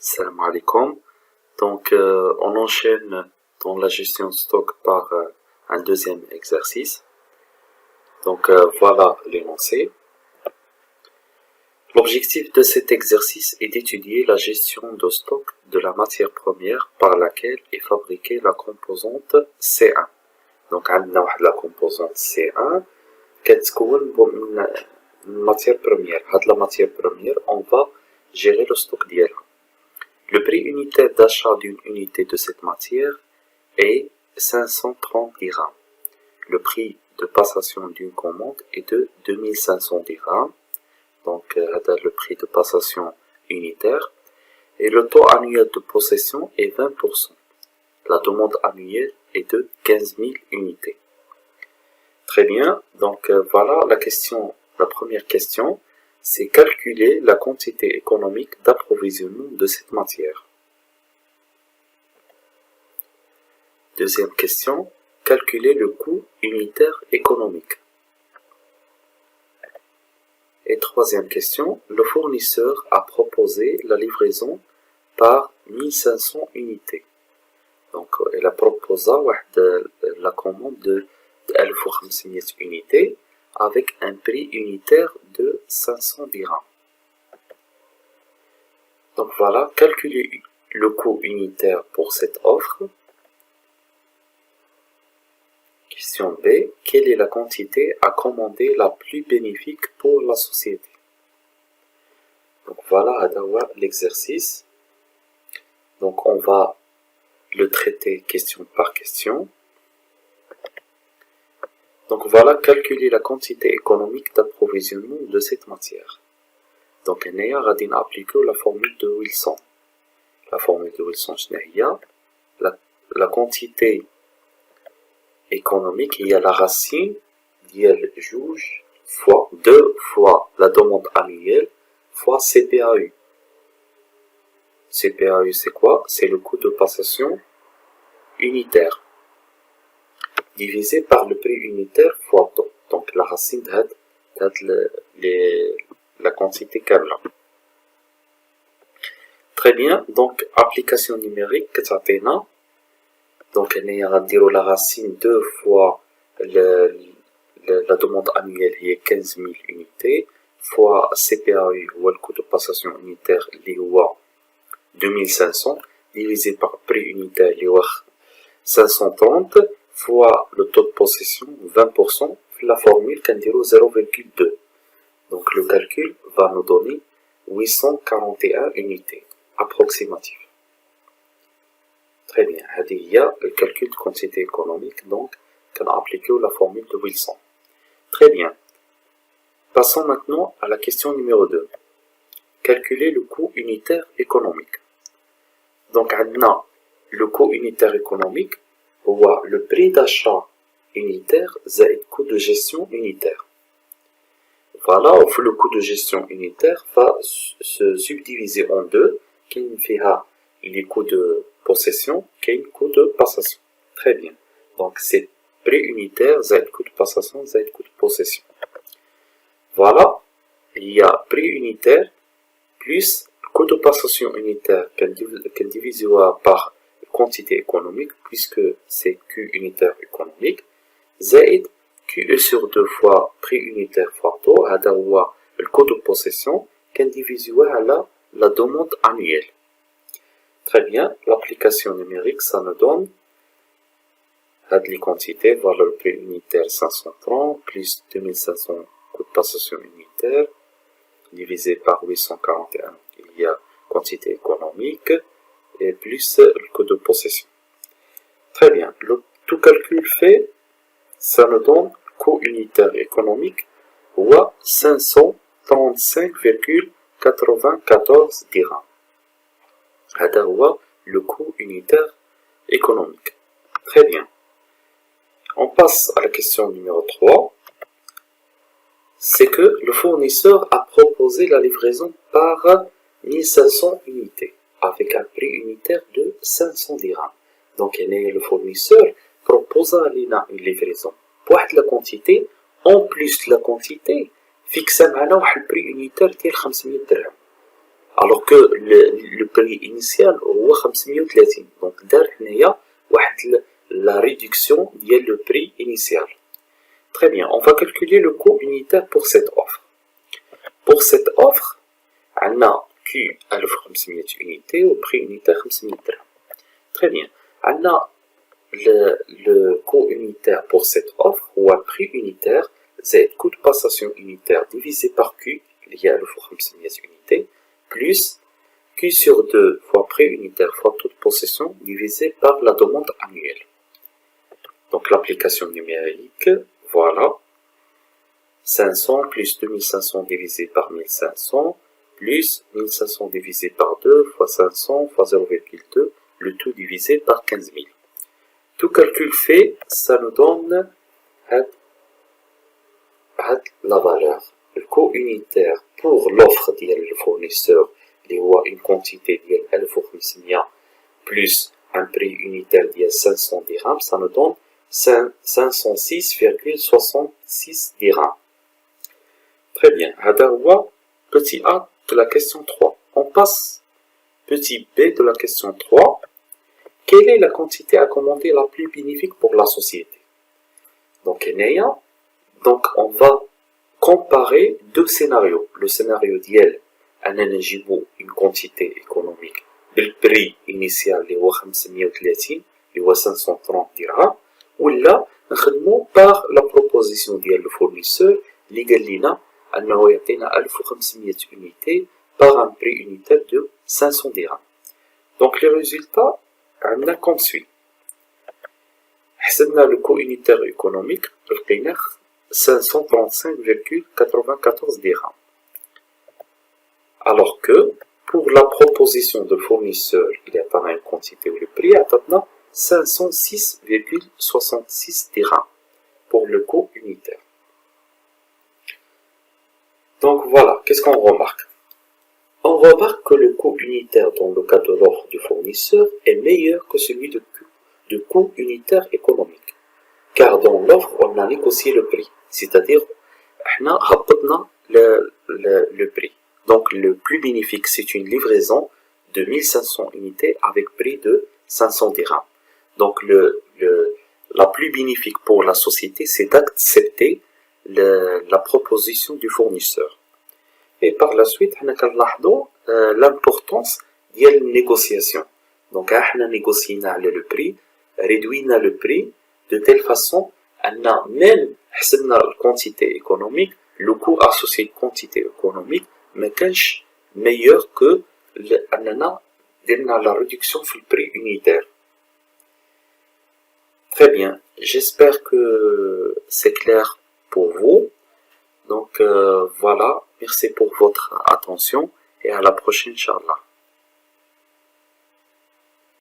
Salam alaikum. Donc, on enchaîne dans la gestion de stock par un deuxième exercice. Donc, voilà l'énoncé. L'objectif de cet exercice est d'étudier la gestion de stock de la matière première par laquelle est fabriquée la composante C1. Donc, on a la composante C1 كتكون من matière première. La matière première, on va gérer le stock d'elle. Le prix unitaire d'achat d'une unité de cette matière est 530 dirhams. Le prix de passation d'une commande est de 2500 dirhams. Donc, le prix de passation unitaire. Et le taux annuel de possession est 20%. La demande annuelle est de 15 000 unités. Très bien. Donc, voilà la première question. C'est calculer la quantité économique d'approvisionnement de cette matière. Deuxième question, calculer le coût unitaire économique. Et troisième question, le fournisseur a proposé la livraison par 1500 unités. Donc, elle a proposé la commande de 1500 unités avec un prix unitaire de 500 dirhams. Donc voilà, calculer le coût unitaire pour cette offre. Question B. Quelle est la quantité à commander la plus bénéfique pour la société? Donc voilà l'exercice. Donc on va le traiter question par question. Donc voilà, calculer la quantité économique d'approvisionnement de cette matière. Donc on va appliquer la formule de Wilson. La formule de Wilson, la quantité économique, il y a la racine, il y a le juge, fois 2 fois la demande annuelle, fois CPAU. CPAU, c'est quoi? C'est le coût de passation unitaire, divisé par le prix unitaire fois taux. Donc la racine de la quantité câble. Très bien, donc application numérique, donc on va dire la racine 2 fois la demande annuelle est 15 000 unités, fois CPAU ou le coût de passation unitaire qui est 2500, divisé par le prix unitaire qui est 530, fois le taux de possession 20%, la formule qu'on dit 0,2. Donc le calcul va nous donner 841 unités approximatives. Très bien, il y a le calcul de quantité économique, donc qu'on a appliqué la formule de Wilson. Très bien. Passons maintenant à la question numéro 2. Calculer le coût unitaire économique. Donc, on a le coût unitaire économique, ou le prix d'achat unitaire, c'est le coût de gestion unitaire. Voilà, le coût de gestion unitaire va se subdiviser en deux, qui fait les coûts de possession, qui est le coût de passation. Très bien. Donc, c'est prix unitaire, c'est le coût de passation, c'est le coût de possession. Voilà, il y a prix unitaire plus coût de passation unitaire qui est divisé par quantité économique, puisque c'est Q unitaire économique, zaïd QE sur 2 fois prix unitaire fois taux, le coût de possession qui est divisé par la demande annuelle. Très bien, l'application numérique, ça nous donne les quantités, voilà le prix unitaire 530 plus 2500 coût de passation unitaire, divisé par 841, il y a quantité économique, et plus le coût de possession. Très bien, tout calcul fait, ça nous donne coût unitaire économique ou 535,94 dirhams. C'est le coût unitaire économique. Très bien. On passe à la question numéro 3. C'est que le fournisseur a proposé la livraison par 1500 unités avec un prix unitaire de 500 dirhams. Donc, le fournisseur propose une livraison pour la quantité, en plus de la quantité, fixe le prix unitaire de 500 dirhams. alors que le prix initial هو 530. Donc دار هنايا واحد la réduction ديال le prix initial. Très bien, on va calculer le coût unitaire pour cette offre. Pour cette offre, on a Q 1500 unités au prix unitaire 500 dirhams. Très bien, on a le coût unitaire pour cette offre ou un prix unitaire, c'est coût de passation unitaire divisé par Q, il y a 1500 unités, plus Q sur 2 fois prix unitaire fois taux de possession divisé par la demande annuelle. Donc l'application numérique, voilà, 500 plus 2500 divisé par 1500, plus 1500 divisé par 2 fois 500 fois 0,2, le tout divisé par 15 000. Tout calcul fait, ça nous donne la valeur. Le coût unitaire pour l'offre du fournisseur, qui a une quantité de 1500 plus un prix unitaire de 500 dirhams, ça nous donne 506,66 dirhams. Très bien. Petit a de la question 3. On passe petit b de la question 3. Quelle est la quantité à commander la plus bénéfique pour la société? Donc, on va comparer deux scénarios. Le scénario d'IEL, une quantité économique, le prix initial, qui est 530, qui est 530 dirhams, ou là, nous par la proposition du fournisseur, qui dit qu'il y a 1500 unités par un prix unitaire de 500 dirhams. Donc, les résultats, on a comme suit. حسبنا le coût unitaire économique, لقينا 535,94 dirhams. Alors que, pour la proposition de fournisseur, il y a une quantité ou le prix, à 506,66 dirhams pour le coût unitaire. Donc voilà, qu'est-ce qu'on remarque? On remarque que le coût unitaire dans le cas de l'offre du fournisseur est meilleur que celui de coût unitaire économique. Car dans l'offre, on a négocié le prix. C'est-à-dire, on a le prix. Donc le plus bénéfique, c'est une livraison de 1500 unités avec prix de 500 dirhams. Donc la plus bénéfique pour la société, c'est d'accepter la proposition du fournisseur. Et par la suite, on a l'importance de la négociation. Donc, on a négocié le prix, réduit le prix de telle façon qu'on a même la quantité économique, le coût associé à la quantité économique, mais meilleur que la réduction du prix unitaire. Très bien, j'espère que c'est clair pour vous. Donc voilà, merci pour votre attention et à la prochaine, Inch'Allah.